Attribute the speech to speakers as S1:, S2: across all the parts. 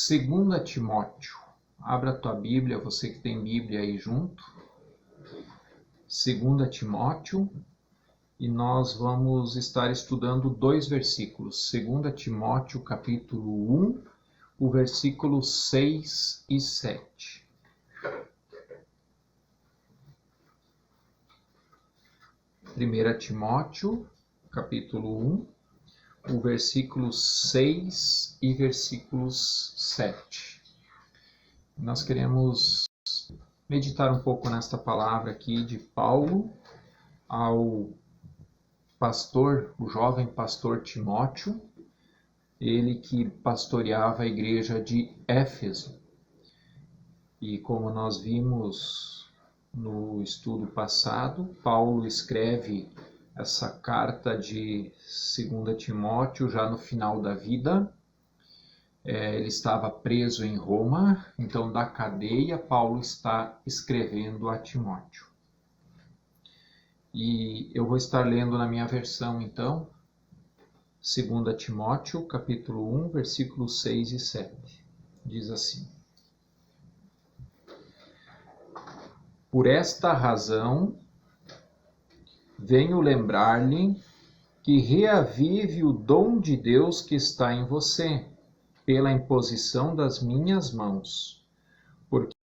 S1: 2 Timóteo. Abra a tua Bíblia, você que tem Bíblia aí junto. 2 Timóteo. E nós vamos estar estudando 2 versículos. 2 Timóteo, capítulo 1, o versículo 6 e 7. Primeira Timóteo, capítulo 1, o versículo 6 e versículos 7. Nós queremos meditar um pouco nesta palavra aqui de Paulo ao pastor, o jovem pastor Timóteo, ele que pastoreava a igreja de Éfeso. E como nós vimos no estudo passado, Paulo escreve essa carta de 2 Timóteo já no final da vida. Ele estava preso em Roma, então da cadeia Paulo está escrevendo a Timóteo. E eu vou estar lendo na minha versão então, 2 Timóteo, capítulo 1, versículos 6 e 7. Diz assim: Por esta razão, venho lembrar-lhe que reavive o dom de Deus que está em você, pela imposição das minhas mãos. Porque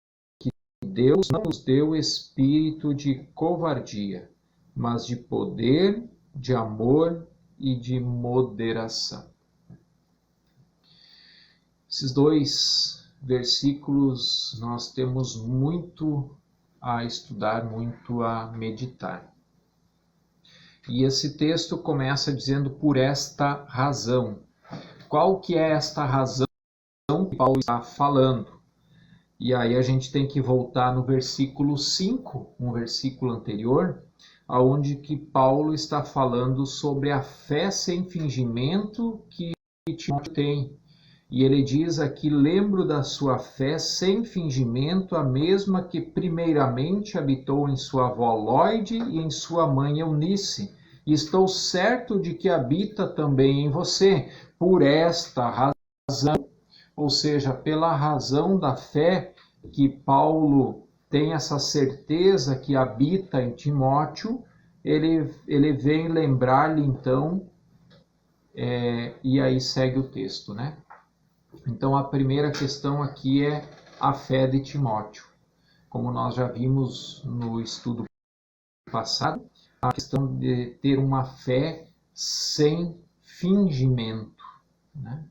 S1: Deus não nos deu espírito de covardia, mas de poder, de amor e de moderação. Esses 2 versículos nós temos muito a estudar, muito a meditar. E esse texto começa dizendo por esta razão. Qual que é esta razão que Paulo está falando? E aí a gente tem que voltar no versículo 5, um versículo anterior, onde que Paulo está falando sobre a fé sem fingimento que Timóteo tem. E ele diz aqui: lembro da sua fé sem fingimento, a mesma que primeiramente habitou em sua avó Lóide e em sua mãe Eunice. E estou certo de que habita também em você. Por esta razão, ou seja, pela razão da fé que Paulo tem essa certeza que habita em Timóteo, ele vem lembrar-lhe então, e aí segue o texto, né? Então a primeira questão aqui é a fé de Timóteo. Como nós já vimos no estudo passado, a questão de ter uma fé sem fingimento, né?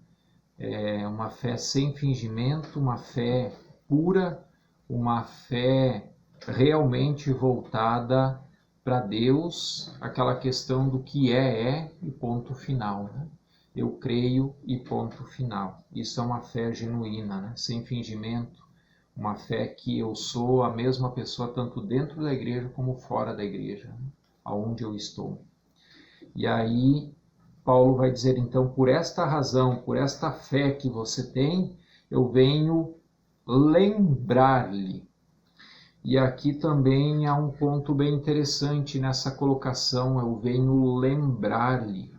S1: Uma fé sem fingimento, uma fé pura, uma fé realmente voltada para Deus, aquela questão do que é e ponto final, né? Eu creio e ponto final. Isso é uma fé genuína, né? Sem fingimento, uma fé que eu sou a mesma pessoa tanto dentro da igreja como fora da igreja, né? Aonde eu estou. E aí Paulo vai dizer então, por esta razão, por esta fé que você tem, eu venho lembrar-lhe. E aqui também há um ponto bem interessante nessa colocação, eu venho lembrar-lhe.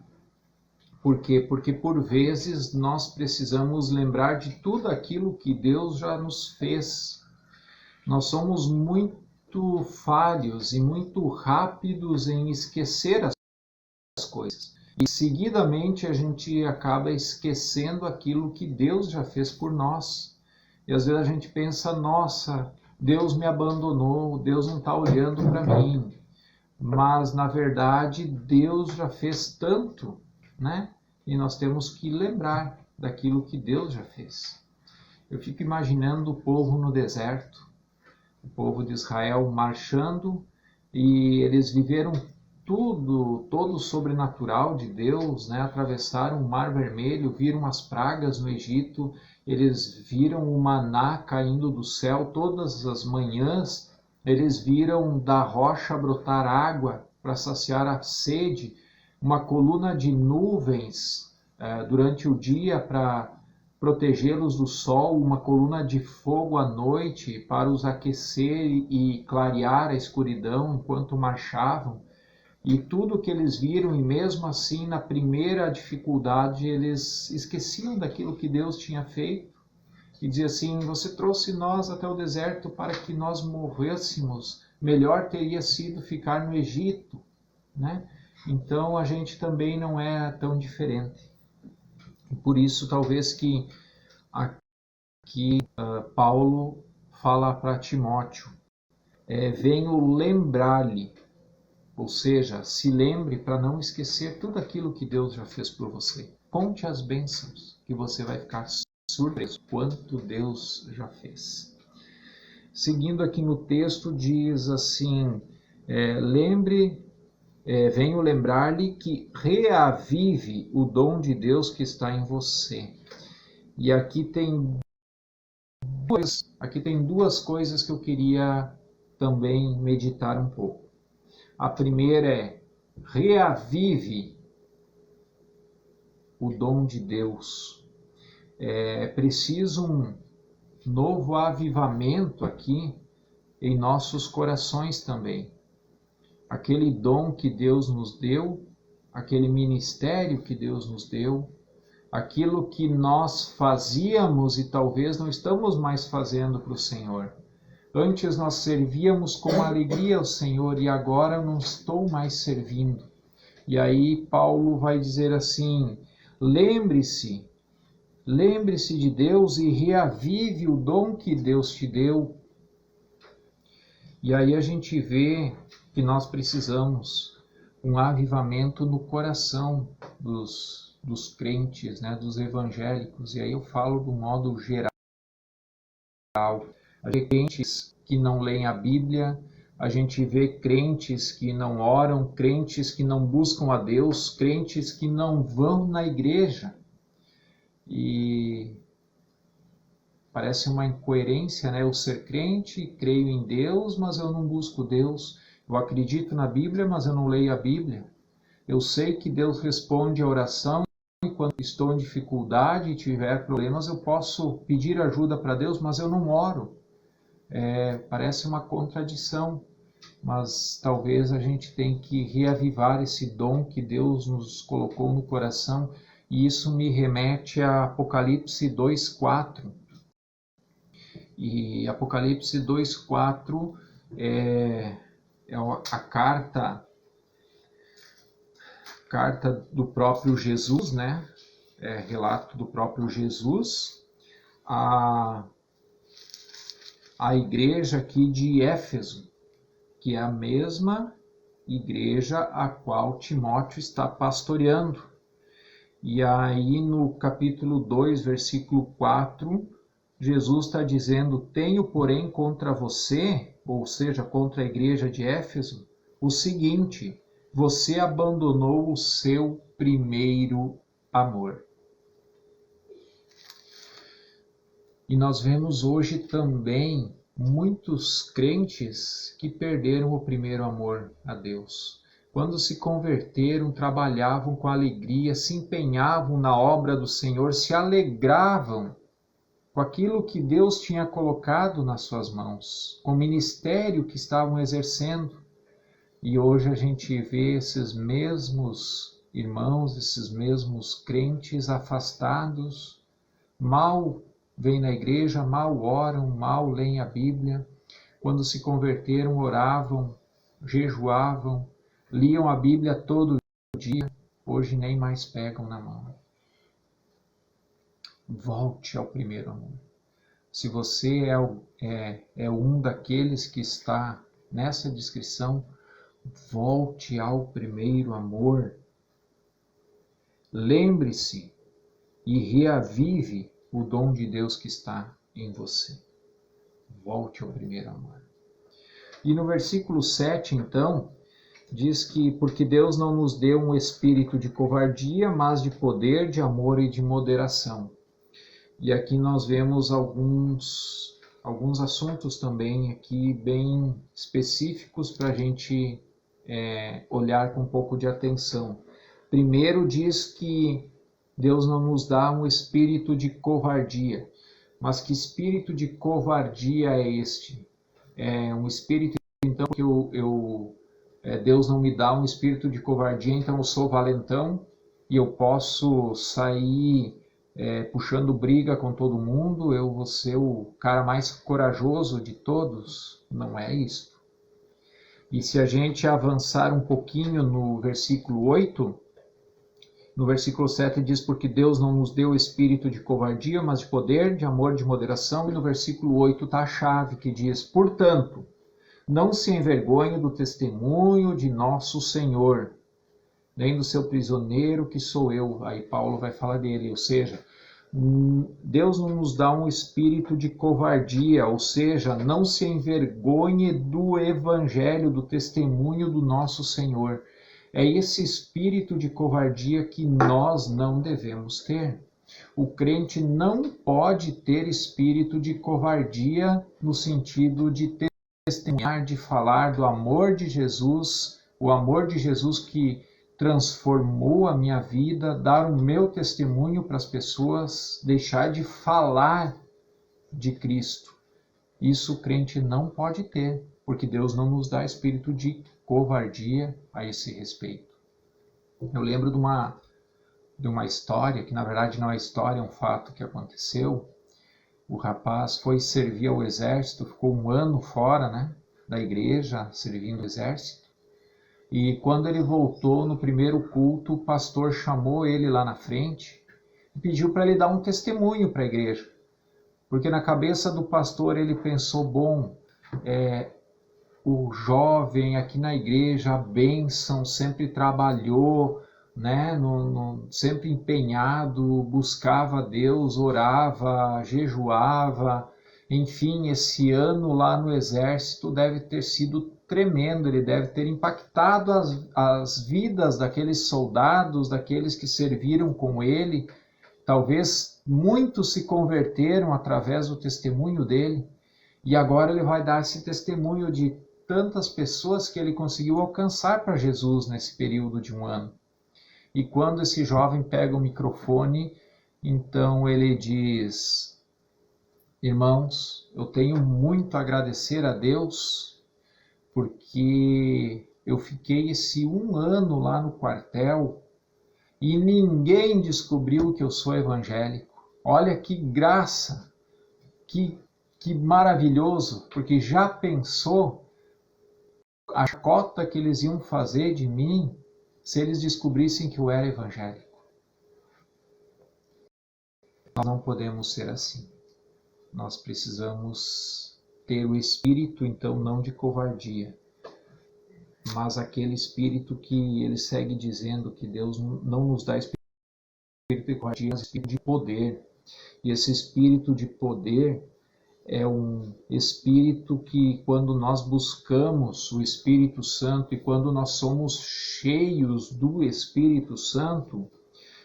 S1: Por quê? Porque por vezes nós precisamos lembrar de tudo aquilo que Deus já nos fez. Nós somos muito falhos e muito rápidos em esquecer as coisas. E seguidamente a gente acaba esquecendo aquilo que Deus já fez por nós. E às vezes a gente pensa, nossa, Deus me abandonou, Deus não está olhando para mim. Mas na verdade Deus já fez tanto, né? E nós temos que lembrar daquilo que Deus já fez. Eu fico imaginando o povo no deserto, o povo de Israel marchando, e eles viveram todo o sobrenatural de Deus, né? Atravessaram o Mar Vermelho, viram as pragas no Egito, eles viram o maná caindo do céu todas as manhãs, eles viram da rocha brotar água para saciar a sede, uma coluna de nuvens durante o dia para protegê-los do sol, uma coluna de fogo à noite para os aquecer e clarear a escuridão enquanto marchavam. E tudo que eles viram, e mesmo assim, na primeira dificuldade, eles esqueciam daquilo que Deus tinha feito. que dizia assim: você trouxe nós até o deserto para que nós morrêssemos, melhor teria sido ficar no Egito, né? Então a gente também não é tão diferente. E por isso talvez que aqui Paulo fala para Timóteo, venho lembrar-lhe, ou seja, se lembre para não esquecer tudo aquilo que Deus já fez por você. Conte as bênçãos, que você vai ficar surpreso quanto Deus já fez. Seguindo aqui no texto, diz assim, venho lembrar-lhe que reavive o dom de Deus que está em você. E aqui tem duas coisas que eu queria também meditar um pouco. A primeira é: reavive o dom de Deus. É preciso um novo avivamento aqui em nossos corações também. Aquele dom que Deus nos deu, aquele ministério que Deus nos deu, aquilo que nós fazíamos e talvez não estamos mais fazendo para o Senhor. Antes nós servíamos com alegria ao Senhor e agora eu não estou mais servindo. E aí Paulo vai dizer assim: lembre-se de Deus e reavive o dom que Deus te deu. E aí a gente vê que nós precisamos um avivamento no coração dos crentes, né, dos evangélicos. E aí eu falo do modo geral. A gente vê crentes que não leem a Bíblia, a gente vê crentes que não oram, crentes que não buscam a Deus, crentes que não vão na igreja. E parece uma incoerência, né? Eu ser crente, creio em Deus, mas eu não busco Deus. Eu acredito na Bíblia, mas eu não leio a Bíblia. Eu sei que Deus responde a oração e quando estou em dificuldade e tiver problemas, eu posso pedir ajuda para Deus, mas eu não oro. Parece uma contradição, mas talvez a gente tenha que reavivar esse dom que Deus nos colocou no coração. E isso me remete a Apocalipse 2:4. E Apocalipse 2:4 é a carta do próprio Jesus, né? Relato do próprio Jesus à igreja aqui de Éfeso, que é a mesma igreja a qual Timóteo está pastoreando. E aí no capítulo 2, versículo 4, Jesus está dizendo: tenho, porém, contra você, ou seja, contra a igreja de Éfeso, o seguinte: você abandonou o seu primeiro amor. E nós vemos hoje também muitos crentes que perderam o primeiro amor a Deus. Quando se converteram, trabalhavam com alegria, se empenhavam na obra do Senhor, se alegravam com aquilo que Deus tinha colocado nas suas mãos, com o ministério que estavam exercendo. E hoje a gente vê esses mesmos irmãos, esses mesmos crentes afastados, mal vêm na igreja, mal oram, mal leem a Bíblia. Quando se converteram, oravam, jejuavam, liam a Bíblia todo dia, hoje nem mais pegam na mão. Volte ao primeiro amor. Se você é um daqueles que está nessa descrição, volte ao primeiro amor. Lembre-se e reavive o dom de Deus que está em você. Volte ao primeiro amor. E no versículo 7, então, diz que porque Deus não nos deu um espírito de covardia, mas de poder, de amor e de moderação. E aqui nós vemos alguns assuntos também aqui bem específicos para a gente olhar com um pouco de atenção. Primeiro diz que Deus não nos dá um espírito de covardia. Mas que espírito de covardia é este? É um espírito, então, que Deus não me dá um espírito de covardia, então eu sou valentão e eu posso sair puxando briga com todo mundo, eu vou ser o cara mais corajoso de todos. Não é isso. E se a gente avançar um pouquinho no versículo 8, no versículo 7 diz, porque Deus não nos deu espírito de covardia, mas de poder, de amor, de moderação. E no versículo 8 está a chave que diz, portanto, não se envergonhe do testemunho de nosso Senhor, nem do seu prisioneiro que sou eu. Aí Paulo vai falar dele, ou seja, Deus não nos dá um espírito de covardia, ou seja, não se envergonhe do evangelho, do testemunho do nosso Senhor. É esse espírito de covardia que nós não devemos ter. O crente não pode ter espírito de covardia no sentido de testemunhar, de falar do amor de Jesus, o amor de Jesus que transformou a minha vida, dar o meu testemunho para as pessoas, deixar de falar de Cristo. Isso o crente não pode ter, porque Deus não nos dá espírito de covardia a esse respeito. Eu lembro de uma história, que na verdade não é história, é um fato que aconteceu. O rapaz foi servir ao exército, ficou um ano fora, né, da igreja, servindo o exército. E quando ele voltou no primeiro culto, o pastor chamou ele lá na frente e pediu para ele dar um testemunho para a igreja. Porque na cabeça do pastor ele pensou, bom, o jovem aqui na igreja, a bênção, sempre trabalhou, né, sempre empenhado, buscava a Deus, orava, jejuava. Enfim, esse ano lá no exército deve ter sido tremendo, ele deve ter impactado as vidas daqueles soldados, daqueles que serviram com ele. Talvez muitos se converteram através do testemunho dele. E agora ele vai dar esse testemunho de tantas pessoas que ele conseguiu alcançar para Jesus nesse período de um ano. E quando esse jovem pega o microfone, então ele diz, irmãos, eu tenho muito a agradecer a Deus, porque eu fiquei esse um ano lá no quartel e ninguém descobriu que eu sou evangélico. Olha que graça, que maravilhoso, porque já pensou a chacota que eles iam fazer de mim se eles descobrissem que eu era evangélico. Nós não podemos ser assim. Nós precisamos ter o espírito, então, não de covardia, mas aquele espírito que ele segue dizendo que Deus não nos dá espírito de covardia, mas espírito de poder. E esse espírito de poder é um espírito que, quando nós buscamos o Espírito Santo e quando nós somos cheios do Espírito Santo,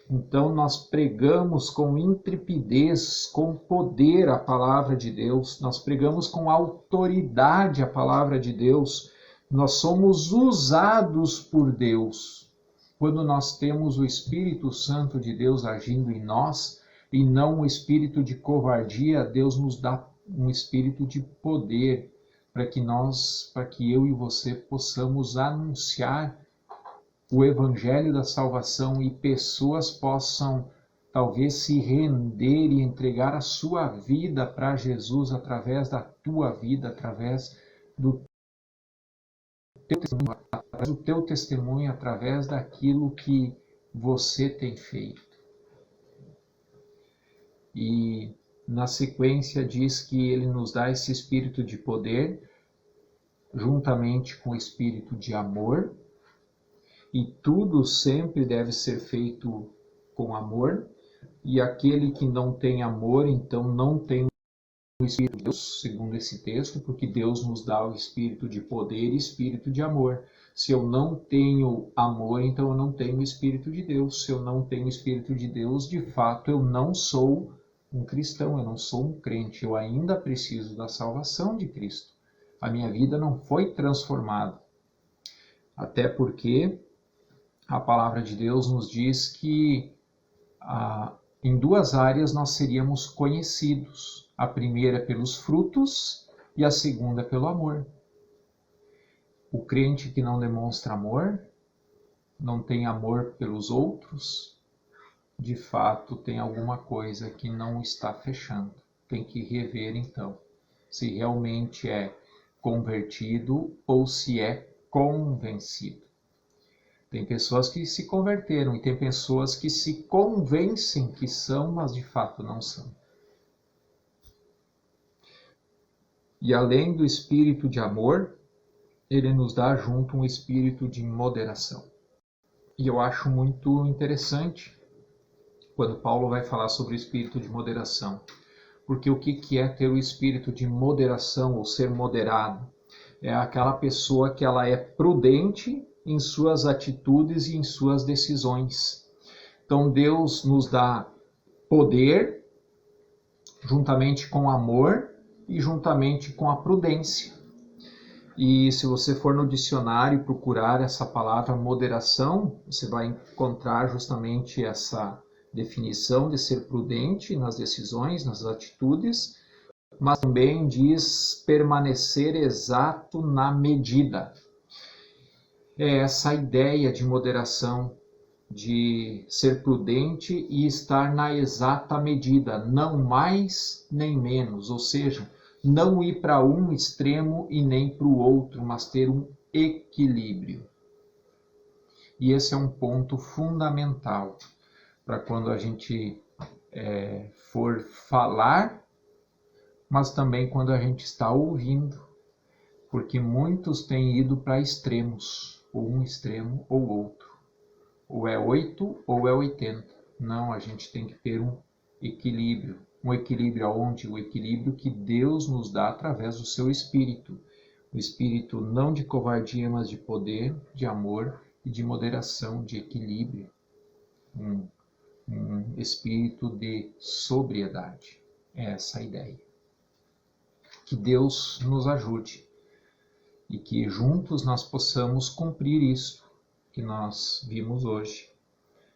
S1: então nós pregamos com intrepidez, com poder a palavra de Deus, nós pregamos com autoridade a palavra de Deus, nós somos usados por Deus. Quando nós temos o Espírito Santo de Deus agindo em nós, e não o espírito de covardia, Deus nos dá um espírito de poder para que eu e você possamos anunciar o evangelho da salvação e pessoas possam talvez se render e entregar a sua vida para Jesus através da tua vida, através do teu testemunho, através daquilo que você tem feito. E na sequência diz que ele nos dá esse espírito de poder, juntamente com o espírito de amor, e tudo sempre deve ser feito com amor, e aquele que não tem amor, então não tem o Espírito de Deus, segundo esse texto, porque Deus nos dá o espírito de poder e espírito de amor. Se eu não tenho amor, então eu não tenho o Espírito de Deus. Se eu não tenho o Espírito de Deus, de fato eu não sou um cristão, eu não sou um crente, eu ainda preciso da salvação de Cristo. A minha vida não foi transformada. Até porque a palavra de Deus nos diz que em duas áreas nós seríamos conhecidos. A primeira pelos frutos e a segunda pelo amor. O crente que não demonstra amor, não tem amor pelos outros, de fato tem alguma coisa que não está fechando. Tem que rever então, se realmente é convertido ou se é convencido. Tem pessoas que se converteram e tem pessoas que se convencem que são, mas de fato não são. E além do espírito de amor, ele nos dá junto um espírito de moderação. E eu acho muito interessante quando Paulo vai falar sobre o espírito de moderação. Porque o que é ter o espírito de moderação ou ser moderado? É aquela pessoa que ela é prudente em suas atitudes e em suas decisões. Então Deus nos dá poder juntamente com amor e juntamente com a prudência. E se você for no dicionário procurar essa palavra moderação, você vai encontrar justamente essa definição de ser prudente nas decisões, nas atitudes, mas também diz permanecer exato na medida. É essa ideia de moderação, de ser prudente e estar na exata medida, não mais nem menos, ou seja, não ir para um extremo e nem para o outro, mas ter um equilíbrio. E esse é um ponto fundamental para quando a gente for falar, mas também quando a gente está ouvindo, porque muitos têm ido para extremos, ou um extremo ou outro. Ou é 8 ou é 80. Não, a gente tem que ter um equilíbrio. Um equilíbrio aonde? O equilíbrio que Deus nos dá através do seu Espírito. O Espírito não de covardia, mas de poder, de amor e de moderação, de equilíbrio. Um espírito de sobriedade. É essa a ideia. Que Deus nos ajude e que juntos nós possamos cumprir isso que nós vimos hoje,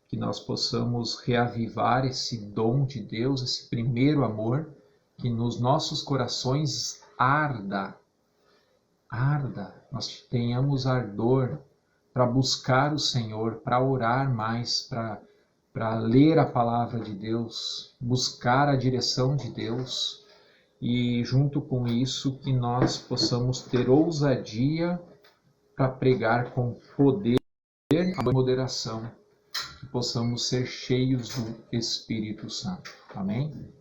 S1: que nós possamos reavivar esse dom de Deus, esse primeiro amor, que nos nossos corações arda, nós tenhamos ardor para buscar o Senhor, para orar mais, para ler a palavra de Deus, buscar a direção de Deus e junto com isso que nós possamos ter ousadia para pregar com poder e moderação, que possamos ser cheios do Espírito Santo. Amém?